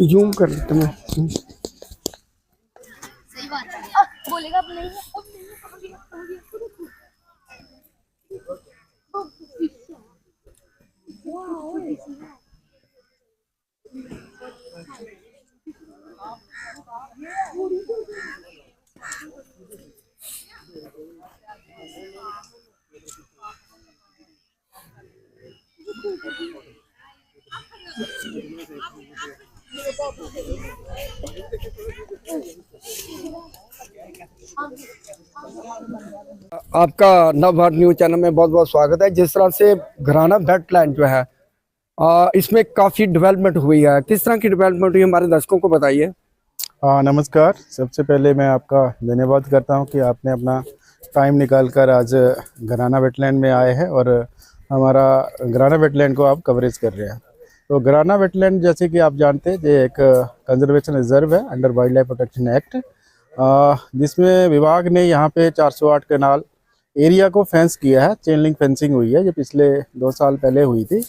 Zoom कर लेते मैं। सही बात है। बोलेगा अब नहीं है, अब नहीं है, आ गया, आ गया। आपका नवभारत न्यूज चैनल में बहुत बहुत स्वागत है। जिस तरह से घराना वेटलैंड जो है इसमें काफ़ी डेवलपमेंट हुई है, किस तरह की डेवलपमेंट हुई हमारे दर्शकों को बताइए। नमस्कार। सबसे पहले मैं आपका धन्यवाद करता हूं कि आपने अपना टाइम निकालकर आज घराना वेटलैंड में आए हैं और हमारा घराना वेटलैंड को आप कवरेज कर रहे हैं। तो घराना वेटलैंड जैसे कि आप जानते हैं ये एक कंजर्वेशन रिजर्व है under wild life protection act, जिसमें विभाग ने यहाँ पे 408 कनाल एरिया को फेंस किया है। चेन लिंक फेंसिंग हुई है, ये पिछले 2 साल पहले हुई थी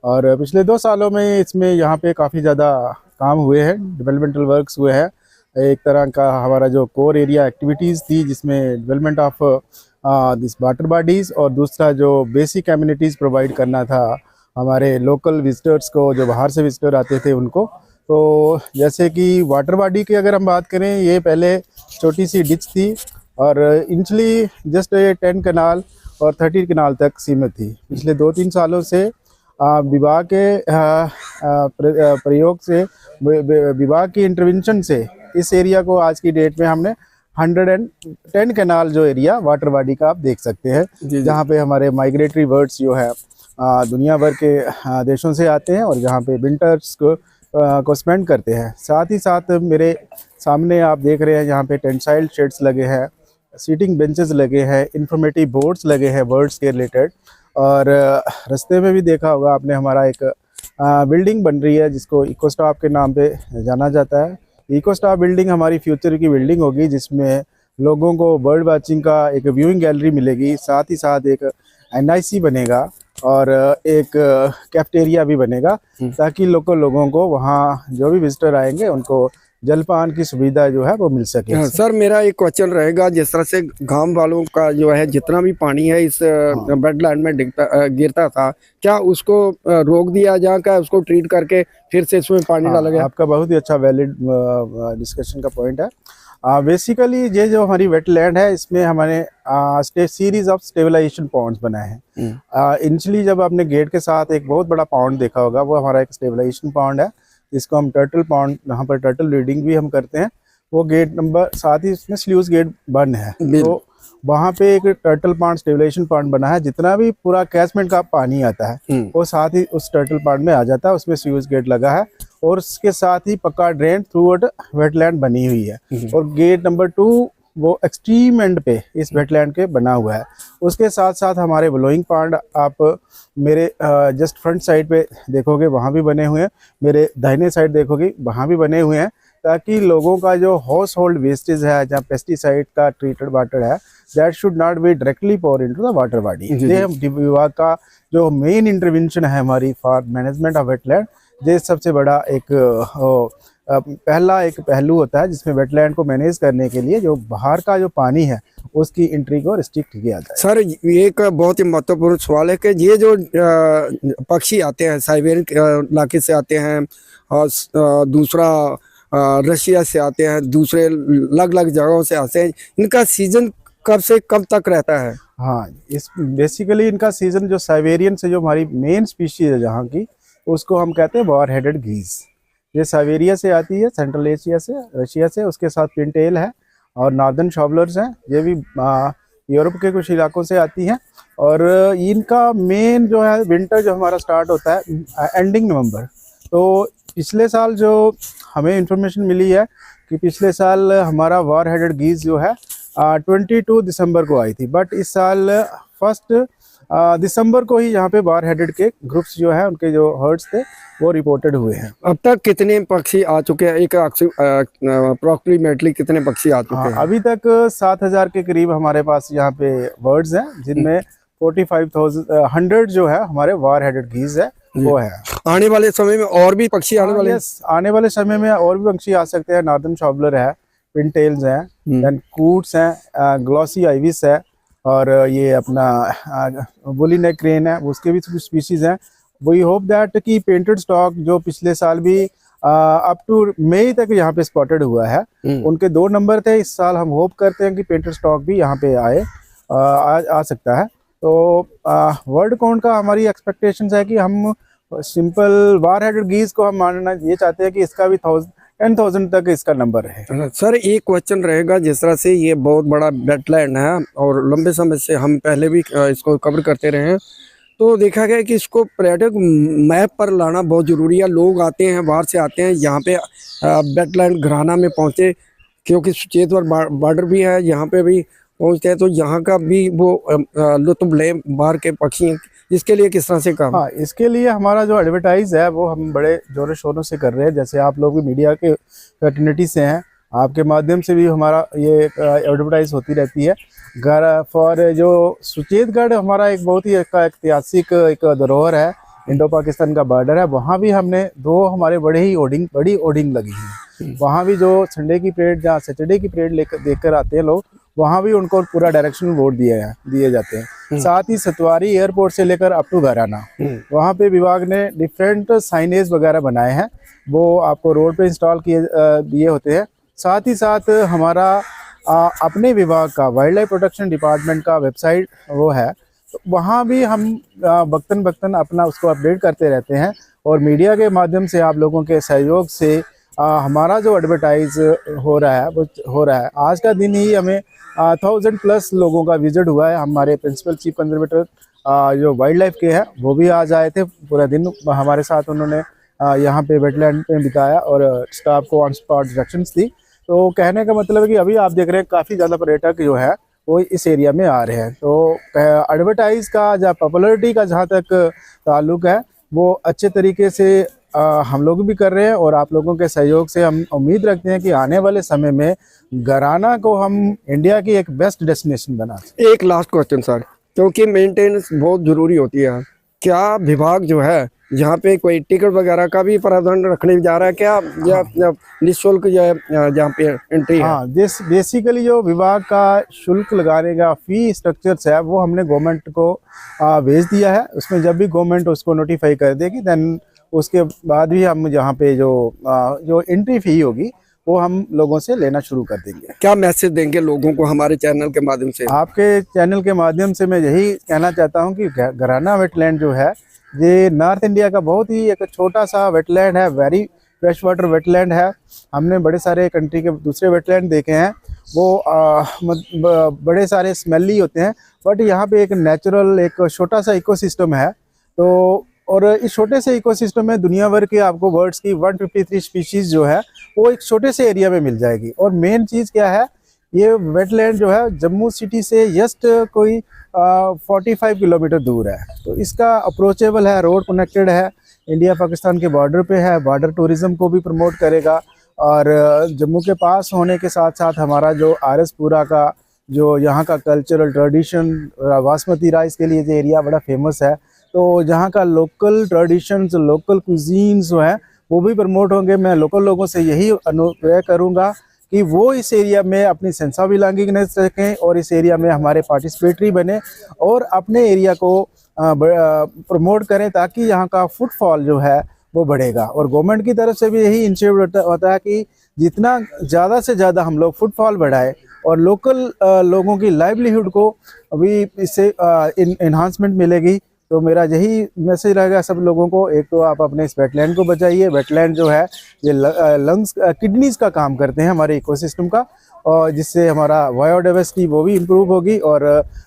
और पिछले 2 सालों में इसमें यहाँ पे काफ़ी ज़्यादा काम हुए हैं, डेवलपमेंटल वर्क्स हुए हैं। एक तरह का हमारा जो कोर एरिया एक्टिविटीज़ थी जिसमें development of this water bodies और दूसरा जो बेसिक कम्युनिटीज़ प्रोवाइड करना था हमारे लोकल विजिटर्स को, जो बाहर से विजिटर आते थे उनको। तो जैसे कि वाटर बॉडी की अगर हम बात करें, ये पहले छोटी सी डिच थी और इंचली जस्ट 10 कनाल और 30 कनाल तक सीमित थी। पिछले 2-3 सालों से विभाग के प्रयोग से, विभाग की इंटरवेंशन से इस एरिया को आज की डेट में हमने 110 कनाल जो एरिया वाटर बॉडी का आप देख सकते हैं, जहाँ पे हमारे माइग्रेटरी बर्ड्स जो है दुनिया भर के देशों से आते हैं और जहाँ पे विंटर्स को स्पेंड करते हैं। साथ ही साथ मेरे सामने आप देख रहे हैं यहाँ पे टेंसाइल शेड्स लगे हैं, सीटिंग बेंचेस लगे हैं, इंफॉर्मेटिव बोर्ड्स लगे हैं बर्ड्स के रिलेटेड। और रास्ते में भी देखा होगा आपने हमारा एक बिल्डिंग बन रही है जिसको इको स्टॉप के नाम पे जाना जाता है। इको स्टॉप बिल्डिंग हमारी फ्यूचर की बिल्डिंग होगी जिसमें लोगों को बर्ड वाचिंग का एक व्यूइंग गैलरी मिलेगी, साथ ही साथ एक NIC बनेगा और एक कैफेटेरिया भी बनेगा ताकि लोगों को वहाँ जो भी विजिटर आएंगे उनको जलपान की सुविधा जो है वो मिल सके। हाँ, सर मेरा एक क्वेश्चन रहेगा, जिस तरह से गांव वालों का जो है जितना भी पानी है इस वेटलैंड में गिरता था, क्या उसको रोक दिया जाए, क्या उसको ट्रीट करके फिर से इसमें पानी डाला गया? आपका बहुत ही अच्छा वैलिड डिस्कशन का पॉइंट है। बेसिकली ये जो हमारी वेटलैंड है इसमें हमारे सीरीज ऑफ स्टेबलाइजेशन पॉन्ड्स बनाए हैं। इनिशियली जब आपने गेट के साथ एक बहुत बड़ा पॉन्ड देखा होगा, वो हमारा एक स्टेबलाइजेशन पॉन्ड है जिसको हम टर्टल पॉन्ड, यहाँ पर टर्टल रीडिंग भी हम करते हैं। वो गेट नंबर, साथ ही इसमें स्ल्यूज गेट बन है, तो वहाँ पे एक टर्टल पॉन्ड स्टेबलाइजेशन पॉन्ड बना है। जितना भी पूरा कैचमेंट का पानी आता है वो साथ ही उस टर्टल पॉन्ड में आ जाता है, उसमें स्ल्यूज गेट लगा है और उसके साथ ही पक्का ड्रेन थ्रू आउट वेटलैंड बनी हुई है। और गेट नंबर 2 वो एक्सट्रीम एंड पे इस वेटलैंड के बना हुआ है। उसके साथ साथ हमारे ब्लोइंग पॉन्ड आप मेरे जस्ट फ्रंट साइड पे देखोगे वहाँ भी बने हुए हैं, मेरे दाहिने साइड देखोगे वहाँ भी बने हुए हैं, ताकि लोगों का जो हाउस होल्ड वेस्टेज है, जहाँ पेस्टिसाइड का ट्रीटेड वाटर है, that should not be directly pour into the water body. ये विभाग का जो मेन इंटरवेंशन है हमारी फॉर मैनेजमेंट ऑफ वेटलैंड, ये सबसे बड़ा एक पहला एक पहलू होता है जिसमें वेटलैंड को मैनेज करने के लिए जो बाहर का जो पानी है उसकी एंट्री को रिस्ट्रिक्ट किया जाता है। सर एक बहुत ही महत्वपूर्ण सवाल है कि ये जो पक्षी आते हैं साइबेरियन इलाके से आते हैं और दूसरा रशिया से आते हैं, दूसरे अलग अलग जगहों से आते हैं, इनका सीजन कब से कब तक रहता है? हाँ, इस बेसिकली इनका सीजन जो साइबेरियन से जो हमारी मेन स्पीशीज है जहाँ की, उसको हम कहते हैं वार हेडेड गीज। ये साइबेरिया से आती है, सेंट्रल एशिया से, रशिया से। उसके साथ पिनटेल है और नॉर्दर्न शॉबलर्स हैं, ये भी यूरोप के कुछ इलाकों से आती हैं। और इनका मेन जो है विंटर जो हमारा स्टार्ट होता है एंडिंग नवंबर। तो पिछले साल जो हमें इंफॉर्मेशन मिली है कि पिछले साल हमारा वार हेडेड गीज जो है 22 दिसंबर को आई थी, बट इस साल 1 दिसंबर को ही यहाँ पे वार हेडेड के ग्रुप्स जो है उनके जो हर्ड्स थे वो रिपोर्टेड हुए हैं। अब तक कितने पक्षी आ चुके हैं? एक अप्रोक्सीमेटली कितने पक्षी आ चुके हैं? अभी तक 7000 के करीब हमारे पास यहाँ पे बर्ड्स हैं, जिनमें 45,100 जो है हमारे वार हेडेड गीज है वो है। आने वाले समय में और भी पक्षी आने वाले हैं? यस, आने वाले समय में और भी पक्षी आ सकते हैं। नॉर्दर्न शॉबलर है, पिनटेल्स हैं, देन कूट्स हैं, ग्लॉसी आइविस है, और ये अपना बुली नेक क्रेन है, उसके भी कुछ स्पीशीज हैं। वी होप दैट कि पेंटेड स्टॉक जो पिछले साल भी अप टू मई तक यहाँ पे स्पॉटेड हुआ है, उनके 2 नंबर थे। इस साल हम होप करते हैं कि पेंटेड स्टॉक भी यहाँ पे आ सकता है। तो वर्ड काउंट का हमारी एक्सपेक्टेशंस है कि हम सिंपल वार हेडेड गीज को हम मानना ये चाहते हैं कि इसका भी 10,000 तक इसका नंबर है। सर एक क्वेश्चन रहेगा, जिस तरह से ये बहुत बड़ा वेटलैंड है और लंबे समय से हम पहले भी इसको कवर करते रहे हैं, तो देखा गया कि इसको पर्यटक मैप पर लाना बहुत ज़रूरी है। लोग आते हैं, बाहर से आते हैं, यहाँ पे वेटलैंड घराना में पहुँचे, क्योंकि सुचेतवर बॉर्डर भी है, यहाँ पे भी पहुँचते हैं, तो यहाँ का भी वो लुत्फ ले बाहर के पक्षी। इसके लिए किस तरह से काम? हाँ, इसके लिए हमारा जो एडवर्टाइज है वो हम बड़े जोरों शोरों से कर रहे हैं। जैसे आप लोग भी मीडिया के फैटर्निटी से हैं, आपके माध्यम से भी हमारा ये एडवर्टाइज होती रहती है। फॉर जो सुचेतगढ़ हमारा एक बहुत ही ऐतिहासिक एक धरोहर है, इंडो पाकिस्तान का बॉर्डर है। वहाँ भी हमने 2 हमारे बड़ी होर्डिंग लगी है। वहाँ भी जो संडे की परेड, जहाँ सैटरडे की परेड लेकर देखकर आते हैं लोग, वहाँ भी उनको पूरा डायरेक्शनल बोर्ड दिए जाते हैं। साथ ही सतवारी एयरपोर्ट से लेकर अप टू घराना, वहाँ पे विभाग ने डिफरेंट साइनेज वगैरह बनाए हैं, वो आपको रोड पे इंस्टॉल दिए होते हैं। साथ ही साथ हमारा अपने विभाग का वाइल्ड लाइफ प्रोटेक्शन डिपार्टमेंट का वेबसाइट वो है, तो वहाँ भी हम वक्तन अपना उसको अपडेट करते रहते हैं। और मीडिया के माध्यम से आप लोगों के सहयोग से हमारा जो एडवर्टाइज हो रहा है वो हो रहा है। आज का दिन ही हमें 1000+ लोगों का विजिट हुआ है। हमारे प्रिंसिपल चीफ कंजर्वेटर जो वाइल्ड लाइफ के हैं वो भी आज आए थे, पूरा दिन हमारे साथ उन्होंने यहाँ पे वेटलैंड पे बिताया और स्टाफ को ऑन स्पॉट डायरेक्शंस दी। तो कहने का मतलब है कि अभी आप देख रहे हैं काफ़ी ज़्यादा पर्यटक जो है वो इस एरिया में आ रहे हैं। तो एडवर्टाइज का या पॉपुलरिटी का जहाँ तक ताल्लुक है वो अच्छे तरीके से हम लोग भी कर रहे हैं, और आप लोगों के सहयोग से हम उम्मीद रखते हैं कि आने वाले समय में घराना को हम इंडिया की एक बेस्ट डेस्टिनेशन बना सकें। एक लास्ट क्वेश्चन सर, क्योंकि मेंटेनेंस बहुत ज़रूरी होती है, क्या विभाग जो है यहाँ पे कोई टिकट वगैरह का भी प्रावधान रखने जा रहा है क्या, या निःशुल्क जहाँ पे एंट्री है? हाँ, बेसिकली जो विभाग का शुल्क लगाने का फी स्ट्रक्चर्स है वो हमने गवर्नमेंट को भेज दिया है। उसमें जब भी गवर्नमेंट उसको नोटिफाई कर देगी, देन उसके बाद भी हम यहाँ पे जो एंट्री फी होगी वो हम लोगों से लेना शुरू कर देंगे। क्या मैसेज देंगे लोगों को हमारे चैनल के माध्यम से? आपके चैनल के माध्यम से मैं यही कहना चाहता हूँ कि घराना वेटलैंड जो है ये नॉर्थ इंडिया का बहुत ही एक छोटा सा वेटलैंड है, वेरी फ्रेश वाटर वेटलैंड है। हमने बड़े सारे कंट्री के दूसरे वेटलैंड देखे हैं, वो बड़े सारे स्मेली होते हैं, बट यहाँ पे एक नेचुरल एक छोटा सा इकोसिस्टम है। तो और इस छोटे से इकोसिस्टम में दुनिया भर के आपको बर्ड्स की 153 स्पीशीज जो है वो एक छोटे से एरिया में मिल जाएगी। और मेन चीज़ क्या है, ये वेटलैंड जो है जम्मू सिटी से जस्ट कोई 45 किलोमीटर दूर है। तो इसका अप्रोचेबल है, रोड कनेक्टेड है, इंडिया पाकिस्तान के बॉर्डर पे है, बॉर्डर टूरिज्म को भी प्रमोट करेगा। और जम्मू के पास होने के साथ साथ हमारा जो आरएसपुरा का जो यहाँ का कल्चरल ट्रेडिशन, बासमती राइस के लिए जो एरिया बड़ा फेमस है, तो जहाँ का लोकल ट्रेडिशंस, लोकल कुजीन्स जो है वो भी प्रमोट होंगे। मैं लोकल लोगों से यही अनुरोध करूँगा कि वो इस एरिया में अपनी सेंस ऑफ बिलोंगिंगनेस रखें और इस एरिया में हमारे पार्टिसिपेटरी बने और अपने एरिया को प्रमोट करें, ताकि यहाँ का फुटफॉल जो है वो बढ़ेगा। और गवर्नमेंट की तरफ से भी यही इनिशिएटिव होता है कि जितना ज़्यादा से ज़्यादा हम लोग फुटफॉल बढ़ाएं और लोकल लोगों की लाइवलीहुड को अभी इससे इन्हांसमेंट मिलेगी। तो मेरा यही मैसेज रहेगा सब लोगों को, एक तो आप अपने इस वेटलैंड को बचाइए। वेटलैंड जो है ये लंग्स किडनीज का काम करते हैं हमारे इकोसिस्टम का, और जिससे हमारा बायोडाइवर्सिटी वो भी इम्प्रूव होगी और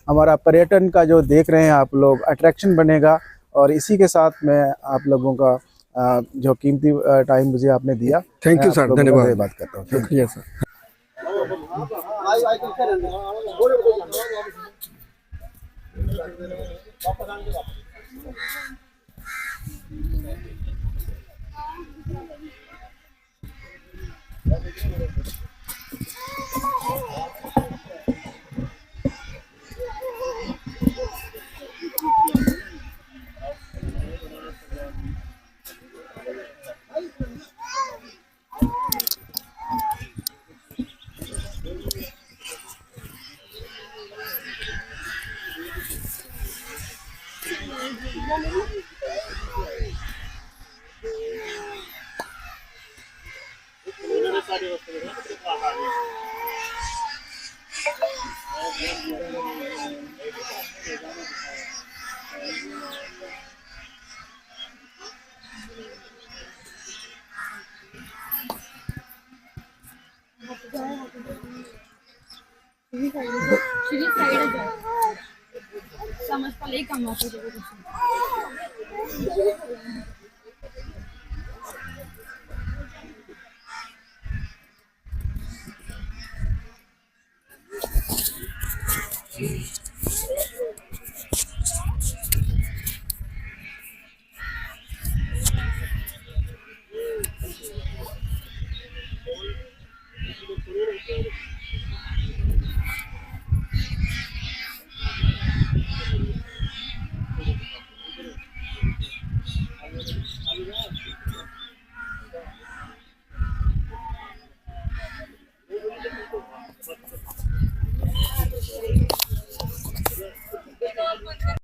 हमारा पर्यटन का जो देख रहे हैं आप लोग अट्रैक्शन बनेगा। और इसी के साथ मैं आप लोगों का जो कीमती टाइम मुझे आपने दिया, थैंक यू सर, धन्यवाद। बात करता हूँ। शुक्रिया सर। श्री साइड है समझ पा कम